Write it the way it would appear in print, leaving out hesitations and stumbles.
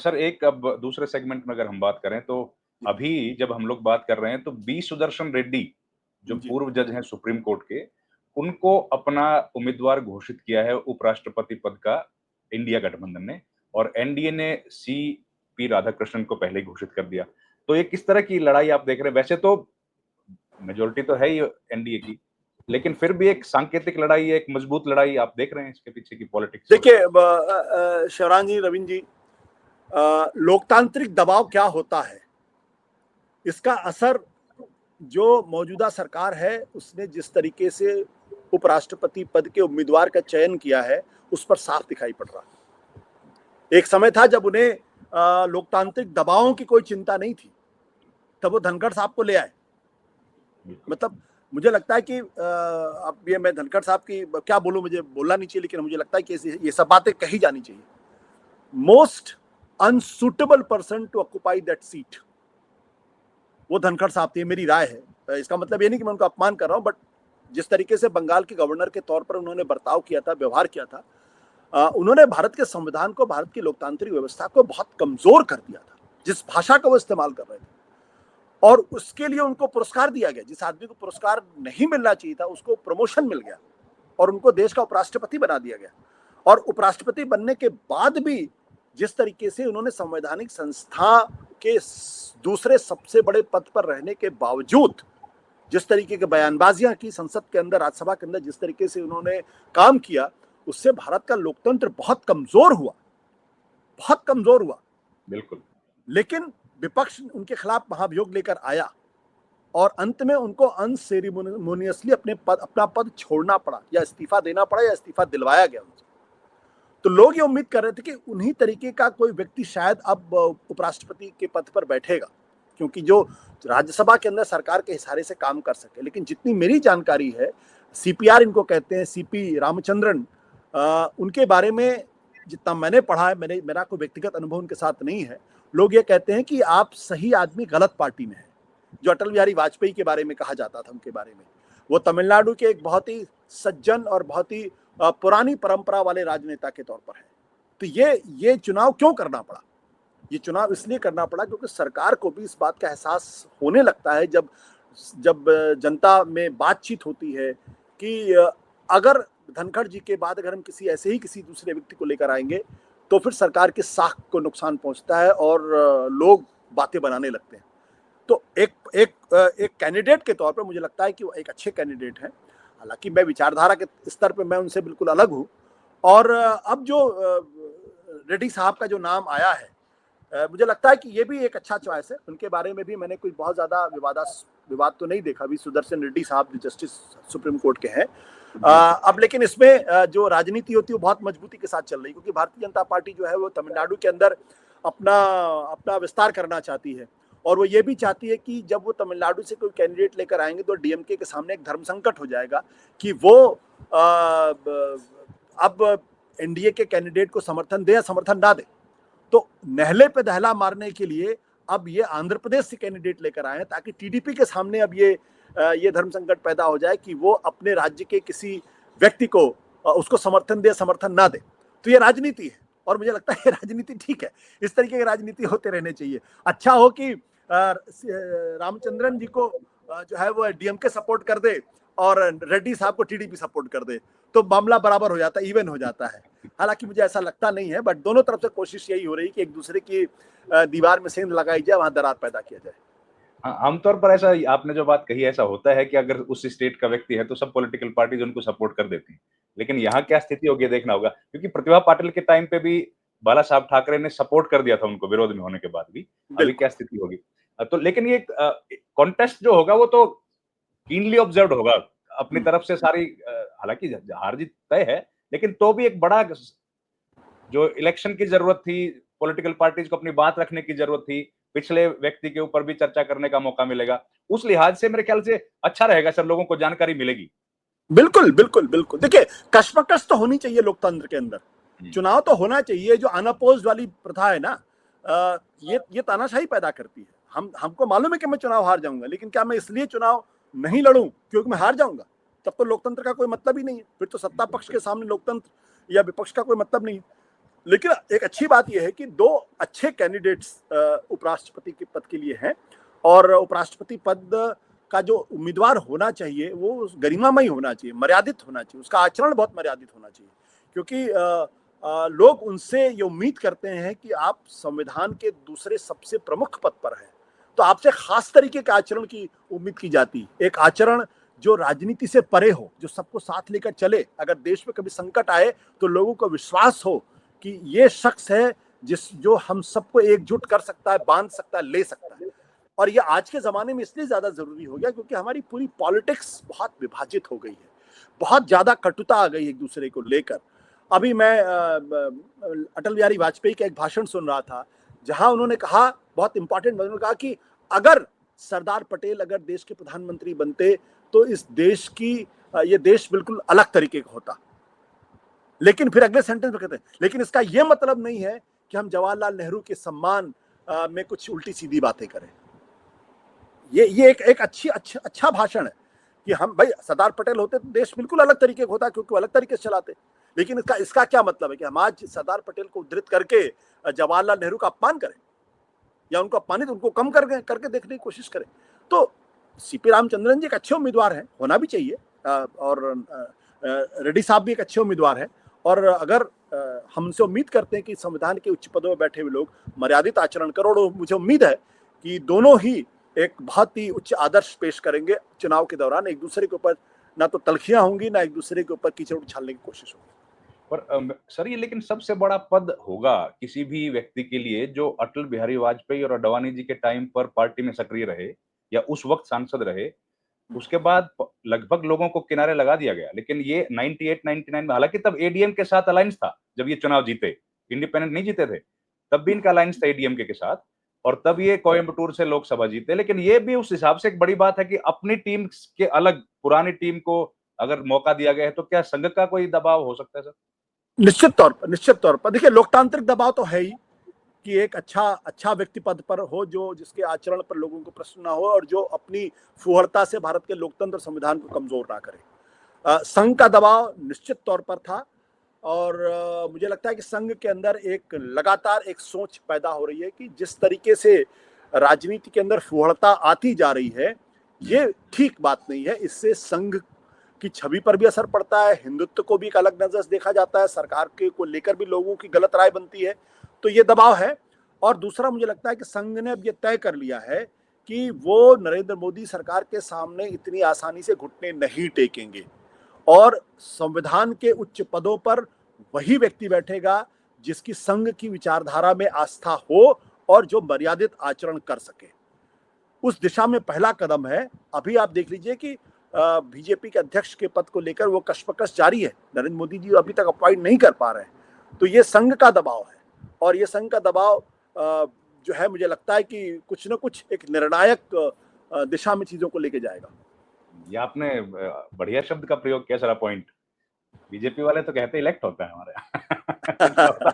Sir एक अब दूसरे सेगमेंट में अगर हम बात करें तो जी, अभी जब हम लोग बात कर रहे हैं तो बी सुदर्शन रेड्डी जो जी, पूर्व जज हैं सुप्रीम कोर्ट के, उनको अपना उम्मीदवार घोषित किया है उपराष्ट्रपति पद का इंडिया गठबंधन ने और एनडीए ने सी पी राधाकृष्णन को पहले ही घोषित कर दिया। तो ये किस तरह की लड़ाई आप देख रहे हैं? वैसे तो मेजॉरिटी तो है ही एनडीए की, लेकिन फिर भी एक सांकेतिक लड़ाई, एक मजबूत लड़ाई आप देख रहे हैं इसके पीछे की पॉलिटिक्स और देखिए शिवराज जी, रविंद्र जी, लोकतांत्रिक दबाव क्या होता है, इसका असर जो मौजूदा सरकार है उसने जिस तरीके से उपराष्ट्रपति पद के उम्मीदवार का चयन किया है उस पर साफ दिखाई पड़ रहा है। एक समय था जब उन्हें लोकतांत्रिक दबावों की कोई चिंता नहीं थी, तब वो धनखड़ साहब को ले आए। मतलब मुझे लगता है कि अब ये मैं धनखड़ साहब की क्या बोलूं, मुझे बोलना नहीं चाहिए, लेकिन मुझे लगता है कि ये सब बातें कही जानी चाहिए। Most unsuitable person to occupy that seat वो धनखड़ साहब थे, मेरी राय है। इसका मतलब ये नहीं कि मैं उनका अपमान कर रहा हूं, बट जिस तरीके से बंगाल के गवर्नर के तौर पर उन्होंने बर्ताव किया था, व्यवहार किया था, उन्होंने भारत के संविधान को, भारत की लोकतांत्रिक व्यवस्था को बहुत कमजोर कर दिया था। जिस भाषा का वो इस्तेमाल कर रहे थे, और उसके लिए उनको पुरस्कार दिया गया। जिस आदमी को पुरस्कार नहीं मिलना चाहिए था उसको प्रमोशन मिल गया और उनको देश का उपराष्ट्रपति बना दिया गया। और उपराष्ट्रपति बनने के बाद भी जिस तरीके से उन्होंने संवैधानिक संस्था के दूसरे सबसे बड़े पद पर रहने के बावजूद जिस तरीके की बयानबाजियां की संसद के अंदर, राज्यसभा के अंदर, जिस तरीके से उन्होंने काम किया, उससे भारत का लोकतंत्र बहुत कमजोर हुआ, बहुत कमजोर हुआ। बिल्कुल। लेकिन विपक्ष उनके खिलाफ महाभियोग लेकर आया और अंत में उनको अनसेरिमोनियसली अपना पद छोड़ना पड़ा, या इस्तीफा देना पड़ा, या इस्तीफा दिलवाया गया उनसे। तो लोग ये उम्मीद कर रहे थे कि उन्हीं तरीके का कोई व्यक्ति शायद अब उपराष्ट्रपति के पद पर बैठेगा, क्योंकि जो राज्यसभा के अंदर सरकार के इशारे से काम कर सके। लेकिन जितनी मेरी जानकारी है, सीपीआर इनको कहते हैं, सीपी रामचंद्रन, उनके बारे में जितना मैंने पढ़ा है, मेरा कोई व्यक्तिगत अनुभव उनके साथ नहीं है, लोग ये कहते हैं कि आप सही आदमी गलत पार्टी में है। जो अटल बिहारी वाजपेयी के बारे में कहा जाता था उनके बारे में, वो तमिलनाडु के एक बहुत ही सज्जन और बहुत ही पुरानी परंपरा वाले राजनेता के तौर पर है। तो ये चुनाव क्यों करना पड़ा? ये चुनाव इसलिए करना पड़ा क्योंकि सरकार को भी इस बात का एहसास होने लगता है, जब जब जनता में बातचीत होती है, कि अगर धनखड़ जी के बाद अगर हम किसी ऐसे ही किसी दूसरे व्यक्ति को लेकर आएंगे तो फिर सरकार के साख को नुकसान पहुंचता है और लोग बातें बनाने लगते हैं। तो एक कैंडिडेट के तौर पर मुझे लगता है कि वो एक अच्छे कैंडिडेट हैं। हालांकि मैं विचारधारा के स्तर पर मैं उनसे बिल्कुल अलग हूं। और अब जो रेड्डी साहब का जो नाम आया है, मुझे लगता है कि ये भी एक अच्छा चॉइस है। उनके बारे में भी मैंने कोई बहुत ज्यादा विवाद तो नहीं देखा। अभी सुदर्शन रेड्डी साहब जो जस्टिस सुप्रीम कोर्ट के हैं, अब लेकिन इसमें जो राजनीति होती है वो बहुत मजबूती के साथ चल रही है, क्योंकि भारतीय जनता पार्टी जो है वो तमिलनाडु के अंदर अपना अपना विस्तार करना चाहती है। और वो ये भी चाहती है कि जब वो तमिलनाडु से कोई कैंडिडेट लेकर आएंगे तो डीएमके के सामने एक धर्म संकट हो जाएगा कि वो अब एनडीए के कैंडिडेट को समर्थन दे या समर्थन ना दे। तो नहले पे दहला मारने के लिए अब ये आंध्र प्रदेश से कैंडिडेट लेकर आए हैं, ताकि टीडीपी के सामने अब ये धर्म संकट पैदा हो जाए कि वो अपने राज्य के किसी व्यक्ति को उसको समर्थन दे, समर्थन ना दे। तो ये राजनीति है और मुझे लगता है ये राजनीति ठीक है। इस तरीके की राजनीति होते रहने चाहिए। अच्छा हो कि रामचंद्रन जी को जो है वो डीएमके सपोर्ट कर दे और रेड्डी साहब को टीडीपी सपोर्ट कर दे, तो मामला बराबर हो जाता है, इवन हो जाता है। हालांकि मुझे ऐसा लगता नहीं है, बट दोनों तरफ से कोशिश यही हो रही है कि एक दूसरे की दीवार में सेंध लगाई जाए, वहां दरार पैदा किया जाए। हाँ, आमतौर पर ऐसा आपने जो बात कही ऐसा होता है कि अगर उस स्टेट का व्यक्ति है तो सब पॉलिटिकल पार्टीज उनको सपोर्ट कर देती हैं। लेकिन यहाँ क्या स्थिति होगी देखना होगा, क्योंकि प्रतिभा पाटिल के टाइम पे भी बाला साहब ठाकरे ने सपोर्ट कर दिया था उनको विरोध में होने के बाद भी। अभी क्या बिल्कुल। स्थिति होगी? तो लेकिन ये कॉन्टेस्ट जो होगा वो तो कीनली ऑब्जर्व्ड होगा। अपनी तरफ से सारी हालांकि हार जीत तय है, लेकिन तो भी एक बड़ा जो इलेक्शन की जरूरत थी, पॉलिटिकल पार्टीज को अपनी बात रखने की जरूरत थी, पिछले व्यक्ति के ऊपर भी चर्चा करने का मौका मिलेगा। उस लिहाज से मेरे ख्याल से अच्छा रहेगा सर, लोगों को जानकारी मिलेगी। बिल्कुल बिल्कुल बिल्कुल। देखिए, कश्मकश तो होनी चाहिए लोकतंत्र के अंदर। हुँ, चुनाव तो होना चाहिए। जो अनअपोज्ड वाली प्रथा है ना, ये तानाशाही पैदा करती है। हमको मालूम है कि मैं चुनाव हार जाऊंगा, लेकिन क्या मैं इसलिए चुनाव नहीं लड़ूं क्योंकि मैं हार जाऊंगा? तब तो लोकतंत्र का कोई मतलब ही नहीं है। फिर तो सत्ता बिल्कुल पक्ष के सही। सामने लोकतंत्र या विपक्ष का कोई मतलब नहीं है। लेकिन एक अच्छी बात यह है कि दो अच्छे कैंडिडेट्स उपराष्ट्रपति के पद के लिए हैं, और उपराष्ट्रपति पद का जो उम्मीदवार होना चाहिए वो गरिमामय होना चाहिए, मर्यादित होना चाहिए, उसका आचरण बहुत मर्यादित होना चाहिए, क्योंकि लोग उनसे ये उम्मीद करते हैं कि आप संविधान के दूसरे सबसे प्रमुख पद पर हैं, तो आपसे खास तरीके के आचरण की उम्मीद की जाती है। एक आचरण जो राजनीति से परे हो, जो सबको साथ लेकर चले, अगर देश में कभी संकट आए तो लोगों को विश्वास हो कि ये शख्स है जो हम सबको एकजुट कर सकता है, बांध सकता है, ले सकता है। और ये आज के जमाने में इसलिए ज्यादा जरूरी हो गया क्योंकि हमारी पूरी पॉलिटिक्स बहुत विभाजित हो गई है, बहुत ज्यादा कटुता आ गई एक दूसरे को लेकर। अभी मैं अटल बिहारी वाजपेयी का एक भाषण सुन रहा था, जहां उन्होंने कहा, बहुत इंपॉर्टेंट, उन्होंने कहा कि अगर सरदार पटेल अगर देश के प्रधानमंत्री बनते तो इस देश की ये देश बिल्कुल अलग तरीके का होता। लेकिन फिर अगले सेंटेंस में कहते हैं, लेकिन इसका यह मतलब नहीं है कि हम जवाहरलाल नेहरू के सम्मान में कुछ उल्टी सीधी बातें करें। ये एक अच्छा भाषण है कि हम, भाई सरदार पटेल होते तो देश बिल्कुल अलग तरीके का होता, क्योंकि वो अलग तरीके से चलाते। लेकिन इसका क्या मतलब है कि हम आज सरदार पटेल को उद्धृत करके जवाहरलाल नेहरू का अपमान करें, या उनको अपमानित, उनको कम करके देखने की कोशिश करें? तो सीपी रामचंद्रन जी एक अच्छे उम्मीदवार हैं, होना भी चाहिए, और रेड्डी साहब भी एक अच्छे उम्मीदवार हैं। और अगर हम उनसे उम्मीद करते हैं कि संविधान के उच्च पदों में बैठे हुए लोग मर्यादित आचरण करें, और मुझे उम्मीद है कि दोनों ही एक बहुत ही उच्च आदर्श पेश करेंगे चुनाव के दौरान। एक दूसरे के ऊपर ना तो तलखियां होंगी, ना एक दूसरे के ऊपर कीचड़ उछालने की कोशिश होगी। पर सर, ये लेकिन सबसे बड़ा पद होगा किसी भी व्यक्ति के लिए जो अटल बिहारी वाजपेयी और अडवाणी जी के टाइम पर पार्टी में सक्रिय रहे या उस वक्त सांसद रहे। उसके बाद लगभग लोगों को किनारे लगा दिया गया। लेकिन ये 98-99 में, हालांकि तब एडीएम के साथ अलायंस था, जब ये चुनाव जीते, इंडिपेंडेंट नहीं जीते थे, तब भी इनका अलायंस था एडीएमके के साथ, और तब ये कोयम्बटूर से लोकसभा जीते। लेकिन ये भी उस हिसाब से एक बड़ी बात है कि अपनी टीम के अलग पुरानी टीम को अगर मौका दिया गया है, तो क्या संघ का कोई दबाव हो सकता है सर? निश्चित तौर पर देखिए, लोकतांत्रिक दबाव तो है ही कि एक अच्छा व्यक्ति पद पर हो, जो जिसके आचरण पर लोगों को प्रश्न ना हो, और जो अपनी फुहरता से भारत के लोकतंत्र संविधान को कमजोर ना करे। संघ का दबाव निश्चित तौर पर था, और मुझे लगता है कि संघ के अंदर एक लगातार एक सोच पैदा हो रही है कि जिस तरीके से राजनीति के अंदर फुहरता आती जा रही है, ये ठीक बात नहीं है। इससे संघ की छवि पर भी असर पड़ता है, हिंदुत्व को भी एक अलग नजर से देखा जाता है, सरकार के को लेकर भी लोगों की गलत राय बनती है, तो ये दबाव है। और दूसरा, मुझे लगता है कि संघ ने अब ये तय कर लिया है कि वो नरेंद्र मोदी सरकार के सामने इतनी आसानी से घुटने नहीं टेकेंगे, और संविधान के उच्च पदों पर वही व्यक्ति बैठेगा जिसकी संघ की विचारधारा में आस्था हो और जो मर्यादित आचरण कर सके। उस दिशा में पहला कदम है। अभी आप देख लीजिए कि बीजेपी के अध्यक्ष के पद को लेकर वो कशमकश जारी है, नरेंद्र मोदी जी अभी तक अपॉइंट नहीं कर पा रहे हैं। तो ये संघ का दबाव है, और ये संघ का दबाव जो है, मुझे लगता है कि कुछ ना कुछ एक निर्णायक दिशा में चीजों को लेके जाएगा। ये आपने बढ़िया शब्द का प्रयोग किया सर, पॉइंट। बीजेपी वाले तो कहते इलेक्ट होता है हमारे यहाँ।